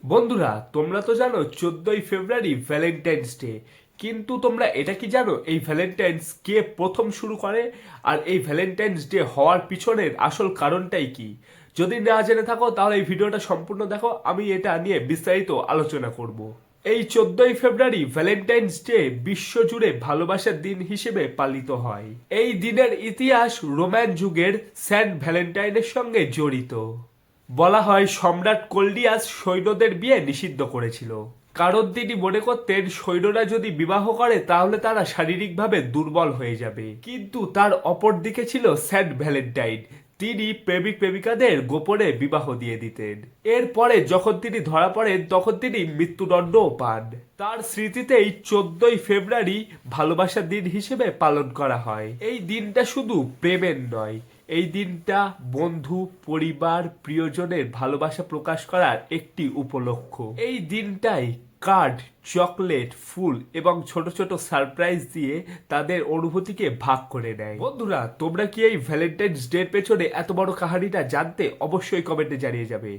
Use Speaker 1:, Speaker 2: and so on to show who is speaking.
Speaker 1: বন্ধুরা, তোমরা তো জানো 14ই ফেব্রুয়ারি ভ্যালেন্টাইন্স ডে। কিন্তু তোমরা এটা কি জানো এই ভ্যালেন্টাইন্স কে প্রথম শুরু করে? আর এই ভ্যালেন্টাইন্স ডে হওয়ার পিছনের আসল কারণটাই কি? যদি না জেনে থাকো তাহলে এই ভিডিওটা সম্পূর্ণ দেখো, আমি এটা নিয়ে বিস্তারিত আলোচনা করব। এই 14ই ফেব্রুয়ারি ভ্যালেন্টাইন্স ডে বিশ্বজুড়ে ভালোবাসার দিন হিসেবে পালিত হয়। এই দিনের ইতিহাস রোমান যুগের সেন্ট ভ্যালেন্টাইনের সঙ্গে জড়িত। বলা হয় সম্রাট কোল্ডিয়াস সৈন্যদের বিয়ে নিষিদ্ধ করেছিল, কারণ তিনি মনে করতেন সৈন্যরা যদি বিবাহ করে তাহলে তারা শারীরিকভাবে দুর্বল হয়ে যাবে। কিন্তু তার অপর দিকে ছিল সেন্ট ভ্যালেন্টাইন। তিনি প্রেমিক প্রেমিকাদের গোপনে বিবাহ দিয়ে দিতেন। এরপরে যখন তিনি ধরা পড়েন তখন তিনি মৃত্যুদণ্ডও পান। তার স্মৃতিতেই 14ই ফেব্রুয়ারি ভালোবাসার দিন হিসেবে পালন করা হয়। এই দিনটা শুধু প্রেমের নয়, এই দিনটা বন্ধু, পরিবার, প্রিয়জনের ভালোবাসা প্রকাশ করার একটি উপলক্ষ। এই দিনটাই কার্ড, চকলেট, ফুল এবং ছোট ছোট সারপ্রাইজ দিয়ে তাদের অনুভূতিকে ভাগ করে নেয়। বন্ধুরা, তোমরা কি এই ভ্যালেন্টাইন্স ডে এর পেছনে এত বড় কাহিনীটা জানতে? অবশ্যই কমেন্টে জানিয়ে যাবে।